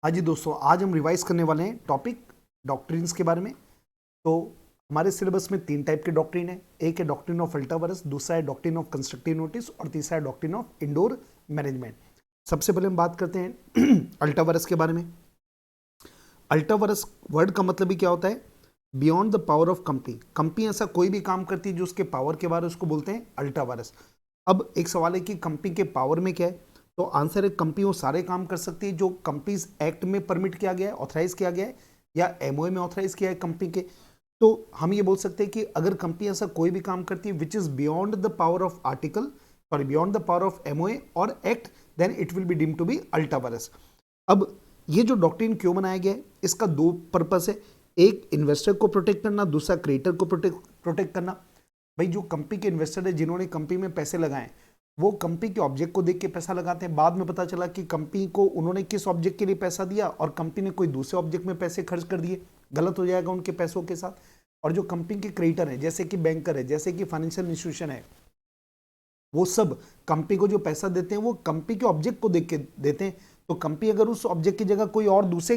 हाँ जी दोस्तों, आज हम रिवाइज करने वाले हैं टॉपिक डॉक्ट्रिन्स के बारे में। तो हमारे सिलेबस में 3 टाइप के डॉक्ट्रिन है। एक है डॉक्ट्रिन ऑफ अल्टावरस, दूसरा है डॉक्ट्रिन ऑफ कंस्ट्रक्टिव नोटिस और तीसरा है डॉक्ट्रिन ऑफ इंडोर मैनेजमेंट। सबसे पहले हम बात करते हैं अल्टावरस के बारे में। अल्टावरस वर्ड का मतलब ही क्या होता है? Beyond the power of company. Company ऐसा कोई भी काम करती है जो उसके पावर के बारे में, उसको बोलते हैं अल्टावरस। अब एक सवाल है कि कंपनी के पावर में क्या है, तो आंसर है कंपनी वो सारे काम कर सकती है जो कंपनीज एक्ट में परमिट किया गया है, ऑथराइज किया गया है या एमओए में ऑथराइज किया है कंपनी के। तो हम ये बोल सकते हैं कि अगर कंपनी ऐसा कोई भी काम करती है which is beyond the power of article, sorry beyond the power of MOA और act, then it will be deemed to be ultra vires. अब ये जो डॉक्ट्रिन क्यों बनाया गया है, इसका 2 पर्पस है। एक इन्वेस्टर को प्रोटेक्ट करना, दूसरा क्रिएटर को प्रोटेक्ट करना। भाई जो कंपनी के इन्वेस्टर है जिन्होंने कंपनी में पैसे लगाए, वो कंपनी के ऑब्जेक्ट को देख के पैसा लगाते हैं। बाद में पता चला कि कंपनी को उन्होंने किस ऑब्जेक्ट के लिए पैसा दिया और कंपनी ने कोई दूसरे ऑब्जेक्ट में पैसे खर्च कर दिए, गलत हो जाएगा उनके पैसों के साथ। और जो कंपनी के क्रेडिटर है, जैसे कि बैंकर है, जैसे कि फाइनेंशियल इंस्टीट्यूशन है, वो सब कंपनी को जो पैसा देते हैं वो कंपनी के ऑब्जेक्ट को देख के देते हैं। तो कंपनी अगर उस ऑब्जेक्ट की जगह कोई और दूसरे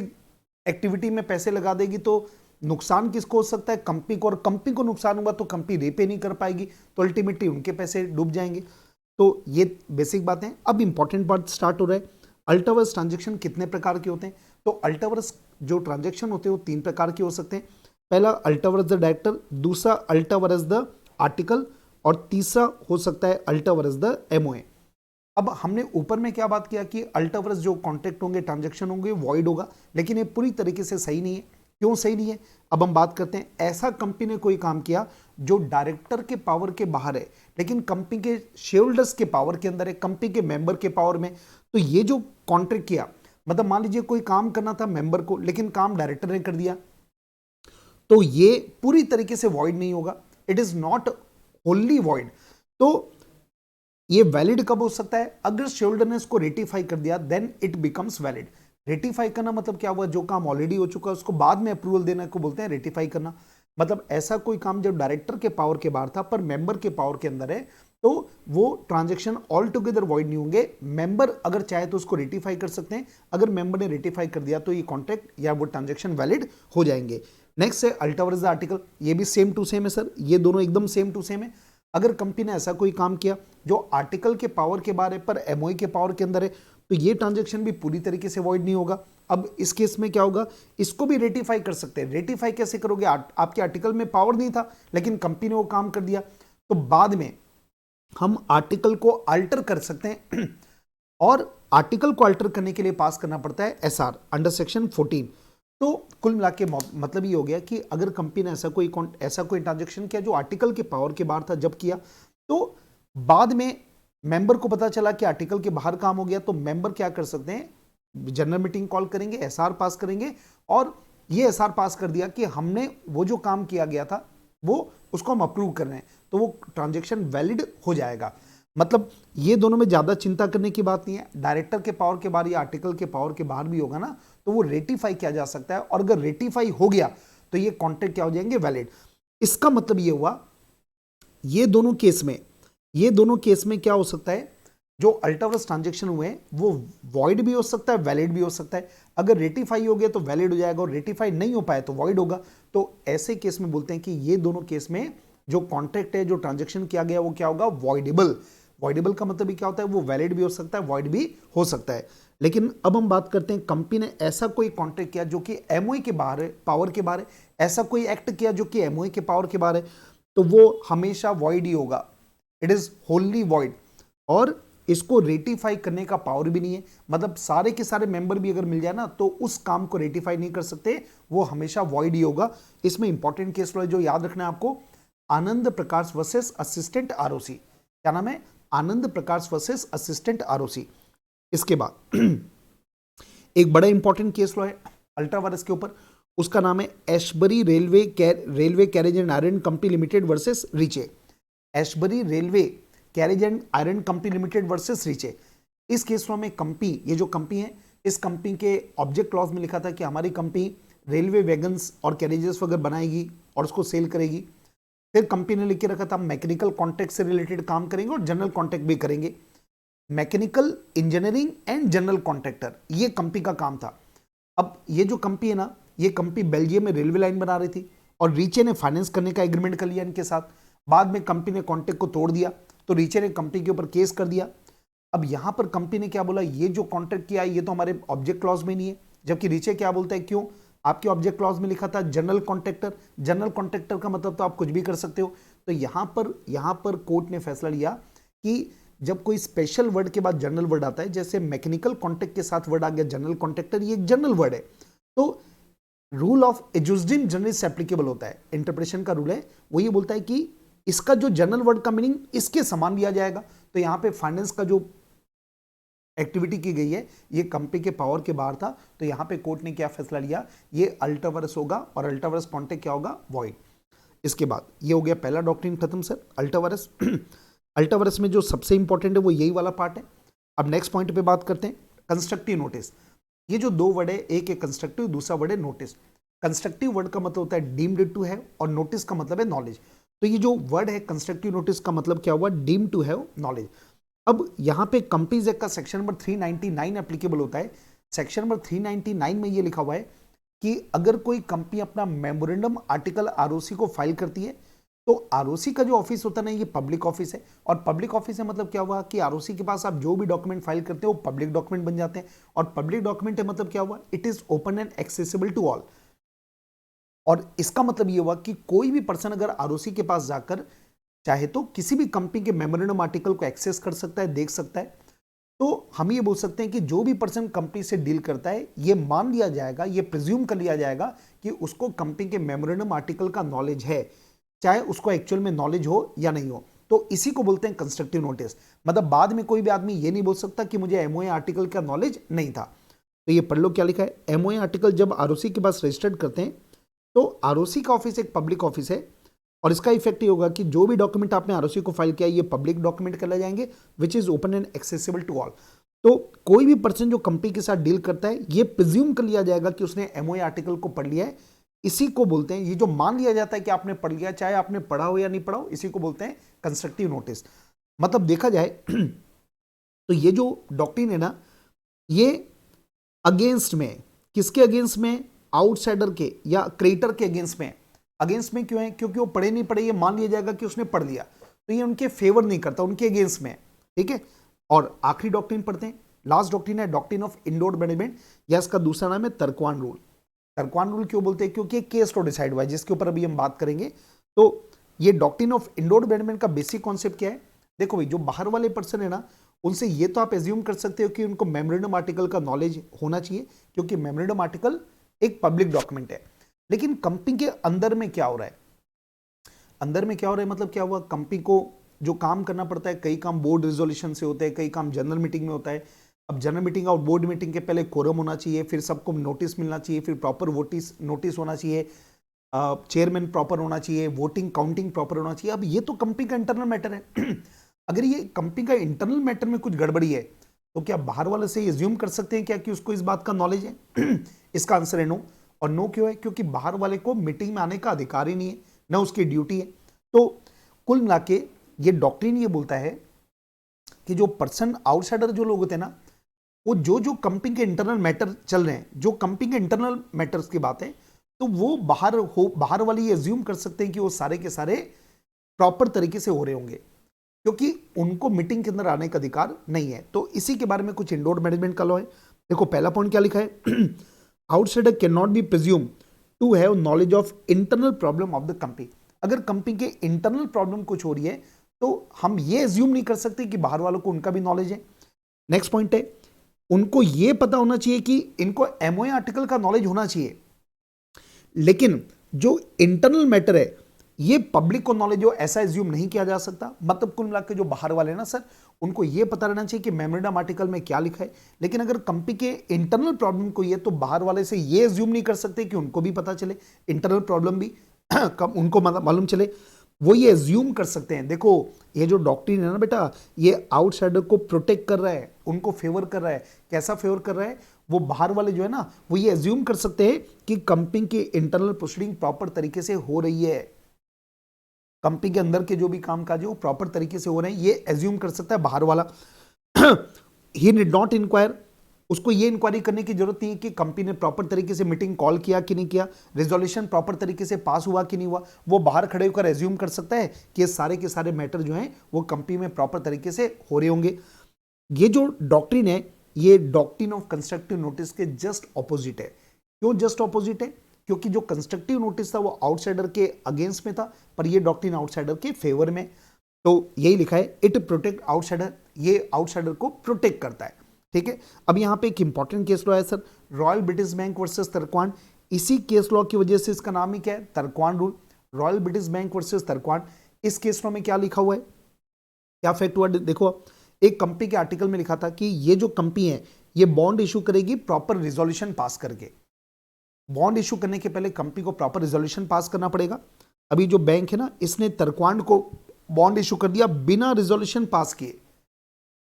एक्टिविटी में पैसे लगा देगी तो नुकसान किसको हो सकता है? कंपनी को। और कंपनी को नुकसान होगा तो कंपनी रीपे नहीं कर पाएगी, तो अल्टीमेटली उनके पैसे डूब जाएंगे। तो ये बेसिक बातें हैं। अब इंपॉर्टेंट पार्ट स्टार्ट हो रहा है। अल्टावर्स ट्रांजेक्शन कितने प्रकार के होते हैं? तो अल्टावर्स जो ट्रांजेक्शन होते हैं वो 3 प्रकार के हो सकते हैं। पहला अल्टावर्स द डायरेक्टर, दूसरा अल्टावर्स द आर्टिकल और तीसरा हो सकता है अल्टावर्स द एमओए। अब हमने ऊपर में क्या बात किया कि अल्टावर्स जो कॉन्ट्रैक्ट होंगे, ट्रांजेक्शन होंगे, वॉइड होगा, लेकिन ये पूरी तरीके से सही नहीं है। क्यों सही नहीं है? अब हम बात करते हैं। ऐसा कंपनी ने कोई काम किया जो डायरेक्टर के पावर के बाहर है लेकिन कंपनी के शेयर होल्डर्स के पावर के अंदर है, कंपनी के मेंबर के पावर में, तो ये जो कॉन्ट्रैक्ट किया, मतलब मान लीजिए कोई काम करना था मेंबर को लेकिन काम डायरेक्टर ने कर दिया, तो ये पूरी तरीके से वॉइड नहीं होगा। It is not होनली void. तो ये वैलिड कब हो सकता है? अगर शेयरहोल्डर ने इसको रेटिफाई कर दिया, then it becomes valid. Ratify करना मतलब क्या हुआ? जो काम ऑलरेडी हो चुका है उसको बाद में अप्रूवल देने को बोलते हैं रेटिफाई करना। मतलब ऐसा कोई काम जब डायरेक्टर के पावर के बाहर था पर मेंबर के पावर के अंदर है, तो वो ट्रांजेक्शन ऑल टुगेदर वॉइड नहीं होंगे। मेंबर अगर चाहे तो उसको रेटिफाई कर सकते हैं। अगर मेंबर ने रेटिफाई कर दिया तो ये कॉन्ट्रैक्ट या वो ट्रांजेक्शन वैलिड हो जाएंगे। नेक्स्ट है अल्टावर्स द आर्टिकल। ये भी सेम टू सेम है सर, ये दोनों एकदम सेम टू सेम है। अगर कंपनी ने ऐसा कोई काम किया जो आर्टिकल के पावर के बारे पर एमओए के पावर के अंदर है, तो ये ट्रांजैक्शन भी पूरी तरीके से वॉइड नहीं होगा। अब इस केस में क्या होगा? इसको भी रेटिफाई कर सकते हैं। रेटिफाई कैसे करोगे? आपके आर्टिकल में पावर नहीं था लेकिन कंपनी ने वो काम कर दिया, तो बाद में हम आर्टिकल को अल्टर कर सकते हैं और आर्टिकल को अल्टर करने के लिए पास करना पड़ता है एसआर अंडर सेक्शन 14। तो कुल मिला के मतलब ये हो गया कि अगर कंपनी ने ऐसा कोई ट्रांजेक्शन किया जो आर्टिकल के पावर के बाहर था, जब किया तो बाद में मेंबर को पता चला कि आर्टिकल के बाहर काम हो गया, तो मेंबर क्या कर सकते हैं? जनरल मीटिंग कॉल करेंगे, एसआर पास करेंगे और ये एसआर पास कर दिया कि हमने वो जो काम किया गया था वो उसको हम अप्रूव कर रहे हैं, तो वो ट्रांजेक्शन वैलिड हो जाएगा। मतलब ये दोनों में ज्यादा चिंता करने की बात नहीं है। डायरेक्टर के पावर के बाहर या आर्टिकल के पावर के बाहर भी होगा ना, तो वो रेटिफाई किया जा सकता है और अगर रेटिफाई हो गया तो ये कॉन्ट्रैक्ट क्या हो जाएंगे? वैलिड। इसका मतलब ये हुआ ये दोनों केस में क्या हो सकता है? जो अल्टावर्स ट्रांजेक्शन हुए हैं वो वॉइड भी हो सकता है, वैलिड भी हो सकता है। अगर रेटिफाई हो गया तो वैलिड हो जाएगा और रेटिफाई नहीं हो पाया तो वॉइड होगा। तो ऐसे केस में बोलते हैं कि ये दोनों केस में जो कॉन्ट्रैक्ट है, जो ट्रांजेक्शन किया गया, वो क्या होगा? वॉइडेबल। वॉइडेबल का मतलब क्या होता है? वो वैलिड भी हो सकता है, वॉइड भी हो सकता है। लेकिन अब हम बात करते हैं, कंपनी ने ऐसा कोई कॉन्ट्रैक्ट किया जो कि एमओए के बाहर है, पावर के बाहर है, ऐसा कोई एक्ट किया जो कि एमओए के पावर के बाहर है, तो वो हमेशा वॉइड ही होगा। It is होनली void. और इसको रेटिफाई करने का पावर भी नहीं है। मतलब सारे के सारे मेंबर भी अगर मिल जाए ना तो उस काम को रेटिफाई नहीं कर सकते, वो हमेशा वॉइड ही होगा। इसमें इंपॉर्टेंट केस लॉ है जो याद रखना है आपको, Anand Prakash versus assistant ROC. क्या नाम है? Anand Prakash versus assistant ROC. इसके बाद एक बड़ा इंपॉर्टेंट केस लॉ है अल्ट्रावायरस के ऊपर, उसका नाम है Ashbury Railway Carriage and Iron Company Limited versus Riche. Ashbury Railway Carriage and Iron Company Limited versus Riche. इस केस में कंपनी, ये जो कंपनी है, इस कंपनी के ऑब्जेक्ट क्लॉज में लिखा था कि हमारी कंपनी रेलवे वैगन्स और कैरेजेस वगैरह बनाएगी और उसको सेल करेगी। फिर कंपनी ने लिख के रखा था मैकेनिकल कॉन्ट्रैक्ट से रिलेटेड काम करेंगे और जनरल कॉन्ट्रैक्ट भी करेंगे। Mechanical engineering and general contractor, ये कंपनी का काम था। अब ये जो कंपनी है ना, ये कंपनी बेल्जियम में रेलवे लाइन बना रही थी और रीचे ने फाइनेंस करने का एग्रीमेंट कर लिया इनके साथ। बाद में कंपनी ने कॉन्ट्रैक्ट को तोड़ दिया तो रीचे ने कंपनी के ऊपर केस कर दिया। अब यहां पर कंपनी ने क्या बोला, ये जो कॉन्ट्रैक्ट किया ये तो हमारे ऑब्जेक्ट क्लॉज में नहीं है, जबकि रीचे क्या बोलता है, क्यों, आपके ऑब्जेक्ट क्लॉज में लिखा था जनरल कॉन्ट्रैक्टर। जनरल कॉन्ट्रैक्टर का मतलब तो आप कुछ भी कर सकते हो। तो यहां पर कोर्ट ने फैसला लिया कि जब कोई स्पेशल वर्ड के बाद जनरल वर्ड आता है, जैसे मैकेनिकल कॉन्ट्रैक्ट के साथ वर्ड आ गया जनरल कॉन्ट्रैक्टर, ये एक जनरल वर्ड है, तो रूल ऑफ एजुस्डिन जनरल एप्लीकेबल होता है। इंटरप्रिटेशन का रूल है, वो ये बोलता है कि इसका जो जनरल वर्ड का मीनिंग इसके समान लिया जाएगा। तो यहां पे फाइनेंस का जो एक्टिविटी की गई है ये कंपनी के पावर के बाहर था, तो यहां पे कोर्ट ने क्या फैसला लिया, ये अल्टावरस होगा और अल्टावरस कॉन्ट्रैक्ट क्या होगा, वॉइड। इसके बाद ये हो गया पहला डॉक्ट्रिन खत्म सर, अल्टावरस। अल्टावरस में जो सबसे इंपॉर्टेंट है वो यही वाला पार्ट है। अब नेक्स्ट पॉइंट पे बात करते हैं, कंस्ट्रक्टिव नोटिस। ये जो दो वर्ड है, एक है कंस्ट्रक्टिव, दूसरा वर्ड है नोटिस। कंस्ट्रक्टिव वर्ड का मतलब होता है डीम्ड टू हैव और नोटिस का मतलब है नॉलेज। तो ये जो वर्ड है कंस्ट्रक्टिव नोटिस का मतलब क्या हुआ, डीम टू हैव नॉलेज। अब यहां पे कंपनीज एक्ट का सेक्शन नंबर 399 एप्लीकेबल होता है। सेक्शन नंबर 399 में ये लिखा हुआ है कि अगर कोई कंपनी अपना मेमोरेंडम आर्टिकल आरओसी को फाइल करती है, तो आरओसी का जो ऑफिस होता है ना, ये पब्लिक ऑफिस है। और पब्लिक ऑफिस है मतलब क्या हुआ कि आरओसी के पास आप जो भी डॉक्यूमेंट फाइल करते हो वो पब्लिक डॉक्यूमेंट बन जाते हैं। और पब्लिक डॉक्यूमेंट है मतलब क्या हुआ, it is open and accessible to all. और इसका मतलब ये हुआ कि कोई भी पर्सन अगर आरओसी के पास जाकर चाहे तो किसी भी कंपनी के मेमोरेंडम आर्टिकल को एक्सेस कर सकता है, देख सकता है। तो हम ये बोल सकते हैं कि जो भी पर्सन कंपनी से डील करता है, ये मान लिया जाएगा, ये प्रिज्यूम कर लिया जाएगा कि उसको कंपनी के मेमोरेंडम आर्टिकल का नॉलेज है, चाहे उसको एक्चुअल में नॉलेज हो या नहीं हो। तो इसी को बोलते हैं कंस्ट्रक्टिव नोटिस। मतलब बाद में कोई भी आदमी ये नहीं बोल सकता कि मुझे एमओए आर्टिकल का नॉलेज नहीं था। तो ये पढ़ लो क्या लिखा है, एमओए आर्टिकल जब आरओसी के पास रजिस्टर्ड करते हैं तो आरओसी का ऑफिस एक पब्लिक ऑफिस है और इसका इफेक्ट ये होगा कि जो भी डॉक्यूमेंट आपने आरओसी को फाइल किया ये पब्लिक डॉक्यूमेंट कहलाए जाएंगे, which is open and accessible to all. तो कोई भी पर्सन जो कंपनी के साथ डील करता है, ये प्रिज्यूम कर लिया जाएगा कि उसने एमओए आर्टिकल को पढ़ लिया है। इसी को बोलते हैं, ये जो मान लिया जाता है कि आपने पढ़ लिया, चाहे आपने पढ़ा हो या नहीं पढ़ा हो, इसी को बोलते हैं कंस्ट्रक्टिव नोटिस। मतलब देखा जाए तो ये जो डॉक्ट्रिन है ना, ये अगेंस्ट में, किसके अगेंस्ट में, आउटसाइडर के या क्रिएटर के अगेंस्ट में। अगेंस्ट में क्यों है, क्योंकि वो पढ़े नहीं पढ़े ये मान लिया जाएगा कि उसने पढ़ लिया, तो ये उनके फेवर नहीं करता, उनके अगेंस्ट में। ठीक है, और आखिरी डॉक्ट्रिन पढ़ते हैं, लास्ट डॉक्ट्रिन है डॉक्ट्रिन ऑफ इंडोर मैनेजमेंट, या इसका दूसरा नाम है तर्कवान रूल। तर्कवान रूल क्यों बोलते हैं, क्योंकि एक केस को डिसाइड हुआ है जिसके ऊपर अभी हम बात करेंगे। तो ये डॉक्ट्रिन ऑफ इंडोर मैनेजमेंट का बेसिक कॉन्सेप्ट क्या है, देखो भाई, जो बाहर वाले पर्सन है ना, उनसे ये तो आप एज्यूम कर सकते हो कि उनको मेमोरेंडम आर्टिकल का नॉलेज होना चाहिए, क्योंकि मेमोरेंडम आर्टिकल एक पब्लिक डॉक्यूमेंट है। लेकिन कंपनी के अंदर में क्या हो रहा है, अंदर में क्या हो रहा है मतलब क्या हुआ, कंपनी को जो काम करना पड़ता है, कई काम बोर्ड रिजोल्यूशन से होते हैं, कई काम जनरल मीटिंग में होता है। अब जनरल मीटिंग और बोर्ड मीटिंग के पहले कोरम होना चाहिए, फिर सबको नोटिस मिलना चाहिए, फिर प्रॉपर नोटिस होना चाहिए, चेयरमैन प्रॉपर होना चाहिए, वोटिंग काउंटिंग प्रॉपर होना चाहिए। अब ये तो कंपनी का इंटरनल मैटर है। अगर ये कंपनी का इंटरनल मैटर में कुछ गड़बड़ी है, तो क्या बाहर वाले से एज्यूम कर सकते हैं क्या कि उसको इस बात का नॉलेज है? इसका आंसर है नो। और नो क्यों है, क्योंकि बाहर वाले को मीटिंग में आने का अधिकार ही नहीं है, ना उसकी ड्यूटी है। तो कुल मिला के ये डॉक्ट्रिन ये बोलता है कि जो पर्सन आउटसाइडर जो लोग होते हैं ना, वो जो कंपनी के इंटरनल मैटर चल रहे हैं, जो कंपनी के इंटरनल मैटर्स की बात है, तो वो बाहर वाले ये एज्यूम कर सकते हैं कि वो सारे के सारे प्रॉपर तरीके से हो रहे होंगे, क्योंकि उनको मीटिंग के अंदर आने का अधिकार नहीं है। तो इसी के बारे में कुछ इंडोर मैनेजमेंट का लॉ है। देखो पहला पॉइंट क्या लिखा है, outsider can not be presume to have knowledge of internal problem of the company. अगर कंपनी के इंटरनल प्रॉब्लम कुछ हो रही है, तो हम ये एज्यूम नहीं कर सकते कि बाहर वालों को उनका भी नॉलेज है। नेक्स्ट पॉइंट है, उनको ये पता होना चाहिए कि इनको एमओए आर्टिकल का नॉलेज होना चाहिए, लेकिन जो इंटरनल मैटर है ये पब्लिक को नॉलेज हो, ऐसा एज्यूम नहीं किया जा सकता। मतलब कुल मिलाकर जो बाहर वाले ना सर, उनको ये पता रहना चाहिए कि मेमोरेंडम आर्टिकल में क्या लिखा है। लेकिन अगर कंपनी के इंटरनल प्रॉब्लम को ये, तो बाहर वाले से ये एज्यूम नहीं कर सकते कि उनको भी पता चले, इंटरनल प्रॉब्लम भी कम उनको मालूम चले, वो ये एज्यूम कर सकते हैं। देखो ये जो डॉक्ट्रिन है ना बेटा, ये आउटसाइडर को प्रोटेक्ट कर रहा है, उनको फेवर कर रहा है। कैसा फेवर कर रहा है, वो बाहर वाले जो है ना, वो ये एज्यूम कर सकते हैं कि कंपनी की इंटरनल प्रोसीडिंग प्रॉपर तरीके से हो रही है, कंपनी के अंदर के जो भी कामकाज है वो प्रॉपर तरीके से हो रहे हैं, ये एज्यूम कर सकता है बाहर वाला। ही डिड नॉट इंक्वायर, उसको ये इंक्वायरी करने की जरूरत नहीं है कि कंपनी ने प्रॉपर तरीके से मीटिंग कॉल किया कि नहीं किया, रिजोल्यूशन प्रॉपर तरीके से पास हुआ कि नहीं हुआ। वो बाहर खड़े होकर एज्यूम कर सकता है कि ये सारे के सारे मैटर जो हैं वो कंपनी में प्रॉपर तरीके से हो रहे होंगे। ये जो डॉक्ट्रिन है ये डॉक्ट्रिन ऑफ कंस्ट्रक्टिव नोटिस के जस्ट ऑपोजिट है। क्यों जस्ट ऑपोजिट है? क्योंकि जो कंस्ट्रक्टिव नोटिस था वो आउटसाइडर के अगेंस्ट में था, पर ये डॉक्ट्रिन आउटसाइडर के फेवर में। तो यही लिखा है, इट प्रोटेक्ट आउटसाइडर, ये आउटसाइडर को प्रोटेक्ट करता है। ठीक है, अब यहां पे एक इंपॉर्टेंट केस लॉ है sir, Royal British Bank versus Turquand. इसी केस लॉ की वजह से इसका नाम ही क्या है, Turquand rule. Royal British Bank versus Turquand. इस केस लॉ में क्या लिखा हुआ है, क्या फैक्ट हुआ देखो। एक कंपनी के आर्टिकल में लिखा था कि ये जो कंपनी है ये बॉन्ड इशू करेगी प्रॉपर रिजोल्यूशन पास करके। बॉन्ड इशू करने के पहले कंपनी को प्रॉपर रिजोल्यूशन पास करना पड़ेगा। अभी जो बैंक है ना, इसने तरक्वान को बॉन्ड इशू कर दिया बिना रिजोल्यूशन पास किए।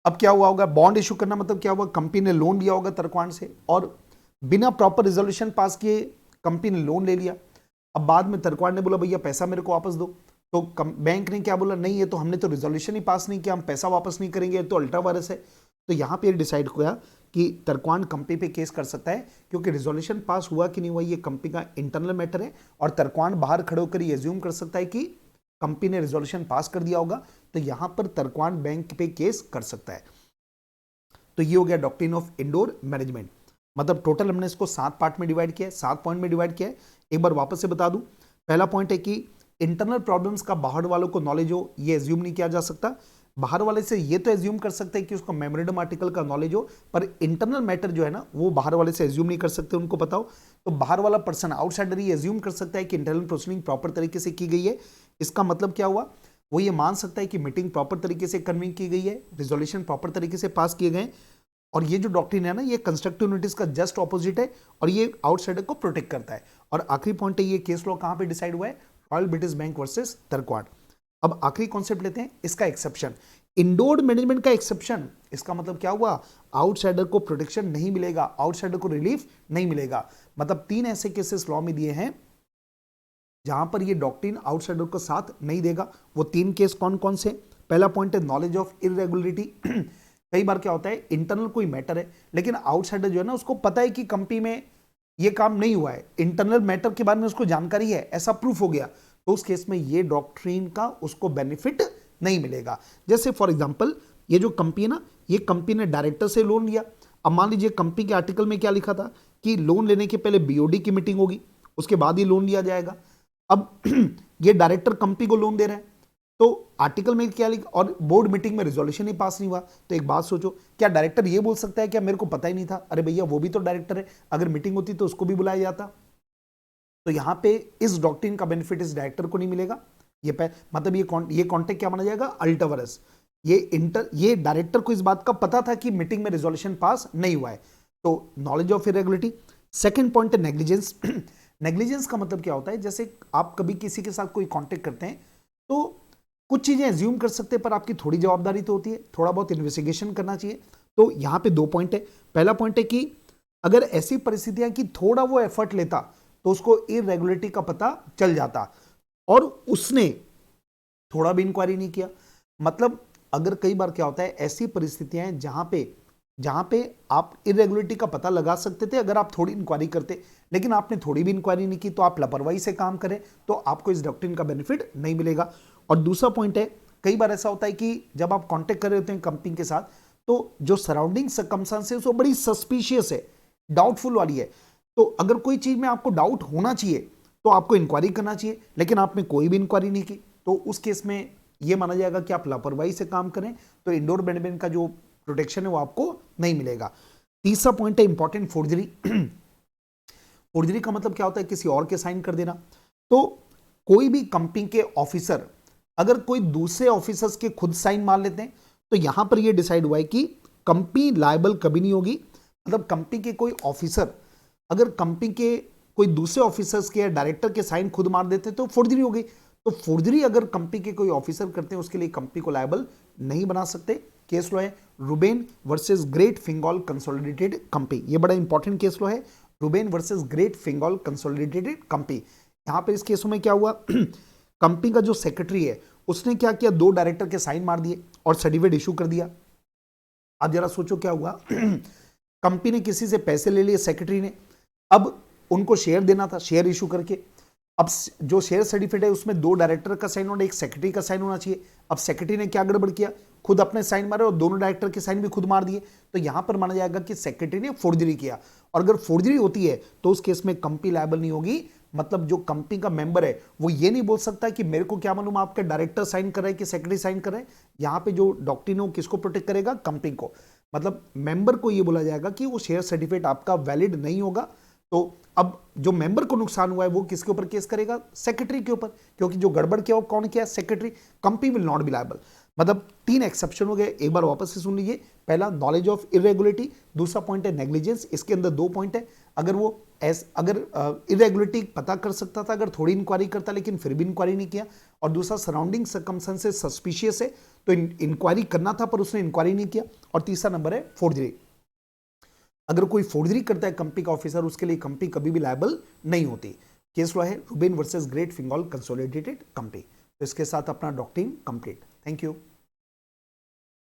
अब क्या हुआ होगा, बॉन्ड इशू करना मतलब क्या हुआ, कंपनी ने लोन लिया होगा तरक्वान से और बिना प्रॉपर रिजोल्यूशन पास किए कंपनी ने लोन ले लिया। अब बाद में तरक्वान ने बोला भैया पैसा मेरे को वापस दो, तो बैंक ने क्या बोला, नहीं ये तो हमने तो रिजोल्यूशन ही पास नहीं किया, हम पैसा वापस नहीं करेंगे, तो अल्ट्रा वायरस है। तो यहां पे डिसाइड हुआ कि तरक्वान कंपनी पे केस कर सकता है, क्योंकि रिजोल्यूशन पास हुआ कि नहीं हुआ ये कंपनी का इंटरनल मैटर है, और तरक्वान बाहर खड़े होकर ये एज्यूम कर सकता है कि कंपनी ने रिजोल्यूशन पास कर दिया होगा, तो यहां पर तरक्वान बैंक पे केस कर सकता है। तो ये हो गया डॉक्ट्रिन ऑफ इंडोर मैनेजमेंट। मतलब टोटल हमने इसको 7 पार्ट में डिवाइड किया है, 7 पॉइंट में डिवाइड किया है। एक बार वापस से बता दूं, पहला पॉइंट है कि इंटरनल प्रॉब्लम्स का बाहर वालों को नॉलेज हो, ये एज्यूम नहीं किया जा सकता। बाहर वाले से ये तो एज्यूम कर सकते हैं कि उसको मेमोरेंडम आर्टिकल का नॉलेज हो, पर इंटरनल मैटर जो है ना वो बाहर वाले से एज्यूम नहीं कर सकते, उनको पता हो। तो बाहर वाला पर्सन आउटसाइडर ही एज्यूम कर सकता है कि इंटरनल प्रोसीडिंग प्रॉपर तरीके से की गई है। इसका मतलब क्या हुआ, वो ये मान सकता है कि मीटिंग प्रॉपर तरीके से कन्वीन की गई है, रिजोल्यूशन प्रॉपर तरीके से पास किए गए। और ये जो डॉक्ट्रिन है ना, ये कंस्ट्रक्टिव नोटिस का जस्ट ऑपोजिट है, और ये आउटसाइडर को प्रोटेक्ट करता है। और आखिरी पॉइंट है, ये केस लॉ कहां पे डिसाइड हुआ है, रॉयल ब्रिटिश बैंक वर्सेस तरक्वान। अब आखिरी कॉन्सेप्ट लेते हैं, इसका एक्सेप्शन, इंडोर मैनेजमेंट का एक्सेप्शन। इसका मतलब क्या हुआ, आउटसाइडर को प्रोटेक्शन नहीं मिलेगा, आउटसाइडर को रिलीफ नहीं मिलेगा। मतलब 3 ऐसे केसेस लॉ में दिए हैं जहां पर ये डॉक्ट्रिन आउटसाइडर को साथ नहीं देगा। वो 3 केस कौन कौन से? पहला पॉइंट है नॉलेज ऑफ इरेगुलरिटी। कई बार क्या होता है, इंटरनल कोई मैटर है लेकिन आउटसाइडर जो है ना उसको पता है कि कंपनी में ये काम नहीं हुआ है, इंटरनल मैटर के बारे में उसको जानकारी है, ऐसा प्रूफ हो गया, तो उस केस में ये डॉक्ट्रिन का उसको बेनिफिट नहीं मिलेगा। जैसे फॉर एग्जांपल, ये जो कंपनी है ना, ये कंपनी ने डायरेक्टर से लोन लिया। अब मान लीजिए कंपनी के आर्टिकल में क्या लिखा था कि लोन लेने के पहले बीओडी की मीटिंग होगी, उसके बाद ही लोन लिया जाएगा। अब ये डायरेक्टर कंपनी को लोन दे रहे हैं, तो आर्टिकल में क्या लिखा, और बोर्ड मीटिंग में रिजोल्यूशन ही पास नहीं हुआ। तो एक बात सोचो, क्या डायरेक्टर ये बोल सकता है क्या मेरे को पता ही नहीं था? अरे भैया वो भी तो डायरेक्टर है, अगर मीटिंग होती तो उसको भी बुलाया जाता। तो यहां पे इस डॉक्ट्रिन का बेनिफिट इस डायरेक्टर को नहीं मिलेगा। मतलब ये कॉन्टेक्ट क्या माना जाएगा, अल्टरवरस। ये डायरेक्टर को इस बात का पता था कि मीटिंग में रिजोल्यूशन पास नहीं हुआ है, तो knowledge of irregularity. Second point है नेग्लिजेंस। नेग्लिजेंस का मतलब क्या होता है, जैसे आप कभी किसी के साथ कोई कॉन्टेक्ट करते हैं तो कुछ चीजें एज्यूम कर सकते हैं, पर आपकी थोड़ी जवाबदारी तो होती है, थोड़ा बहुत इन्वेस्टिगेशन करना चाहिए। तो यहां पे 2 पॉइंट है। पहला पॉइंट है कि अगर ऐसी परिस्थितियां कि थोड़ा वो एफर्ट लेता तो उसको इरेगुलरिटी का पता चल जाता, और उसने थोड़ा भी इंक्वायरी नहीं किया। मतलब अगर कई बार क्या होता है, ऐसी परिस्थितियां हैं जहां पे आप इरेगुलरिटी का पता लगा सकते थे अगर आप थोड़ी इंक्वायरी करते, लेकिन आपने थोड़ी भी इंक्वायरी नहीं की, तो आप लापरवाही से काम करें, तो आपको इस डॉक्ट्रिन का बेनिफिट नहीं मिलेगा। और दूसरा पॉइंट है, कई बार ऐसा होता है कि जब आप कांटेक्ट कर रहे होते हैं कंपनी के साथ, तो जो सराउंडिंग सर्कमस्टेंसेस वो बड़ी सस्पिशियस है, डाउटफुल वाली है। तो अगर कोई चीज में आपको डाउट होना चाहिए तो आपको इंक्वायरी करना चाहिए, लेकिन आपने कोई भी इंक्वायरी नहीं की, तो उस केस में यह माना जाएगा कि आप लापरवाही से काम करें, तो इंडोर मैनेजमेंट का जो प्रोटेक्शन है वो आपको नहीं मिलेगा। तीसरा पॉइंट है इंपॉर्टेंट, फोर्जरी। फोर्जरी का मतलब क्या होता है, किसी और के साइन कर देना। तो कोई भी कंपनी के ऑफिसर अगर कोई दूसरे ऑफिसर्स के खुद साइन मार लेते हैं, तो यहां पर यह डिसाइड हुआ है कि कंपनी लायबल कभी नहीं होगी। मतलब कंपनी के कोई ऑफिसर अगर कंपनी के कोई दूसरे ऑफिसर्स के या डायरेक्टर के साइन खुद मार देते तो फोर्जरी हो गई। तो फोर्जरी अगर कंपनी के कोई ऑफिसर करते हैं उसके लिए कंपनी को लायबल नहीं बना सकते। केस लॉ है Ruben versus Great Fingall Consolidated Company. ये बड़ा इंपॉर्टेंट केस लॉ है, Ruben versus Great Fingall Consolidated Company. यहां पर इस केसों में क्या हुआ, कंपनी का जो सेक्रेटरी है उसने क्या किया, 2 डायरेक्टर के साइन मार दिए और सर्टिफिकेट इशू कर दिया। अब जरा सोचो क्या हुआ, कंपनी ने किसी से पैसे ले लिए सेक्रेटरी ने, अब उनको शेयर देना था, शेयर इशू करके। अब जो शेयर सर्टिफिकेट है उसमें 2 डायरेक्टर का साइन होना, एक सेक्रेटरी का साइन होना चाहिए। अब सेक्रेटरी ने क्या गड़बड़ किया, खुद अपने साइन मारे और दोनों डायरेक्टर के साइन भी खुद मार दिए, तो यहां पर माना जाएगा कि सेक्रेटरी ने फोर्जरी किया। और अगर फोर्जरी होती है तो उस केस में कंपनी लायबल नहीं होगी। मतलब जो कंपनी का मेंबर है वो ये नहीं बोल सकता कि मेरे को क्या मालूम आपके डायरेक्टर साइन कर रहे हैं कि सेक्रेटरी साइन कर रहे हैं। यहां पे जो डॉक्ट्रिन है वो किसको प्रोटेक्ट करेगा, कंपनी को। मतलब मेंबर को ये बोला जाएगा कि वो शेयर सर्टिफिकेट आपका वैलिड नहीं होगा। तो अब जो मेंबर को नुकसान हुआ है वो किसके ऊपर केस करेगा, सेक्रेटरी के ऊपर, क्योंकि जो गड़बड़ किया वो कौन किया, secretary. Company will not be liable. मतलब 3 एक्सेप्शन हो गए, एक बार वापस से सुन लीजिए। पहला नॉलेज ऑफ इरेगुलरिटी, दूसरा पॉइंट है नेग्लिजेंस, इसके अंदर 2 पॉइंट है। अगर वो अगर इरेगुलरिटी पता कर सकता था अगर थोड़ी इंक्वायरी करता, लेकिन फिर भी इंक्वायरी नहीं किया। और दूसरा सराउंडिंग सर्कमस्टेंसेस सस्पिशियस है, तो इंक्वायरी करना था पर उसने इंक्वायरी नहीं किया। और तीसरा नंबर है फोर्जरी। अगर कोई फोर्जरी करता है कंपनी का ऑफिसर, उसके लिए कंपनी कभी भी लायबल नहीं होती। केस लॉ है Ruben versus Great Fingall Consolidated Company. तो इसके साथ अपना डॉक्ट्रिन कंप्लीट। Thank you.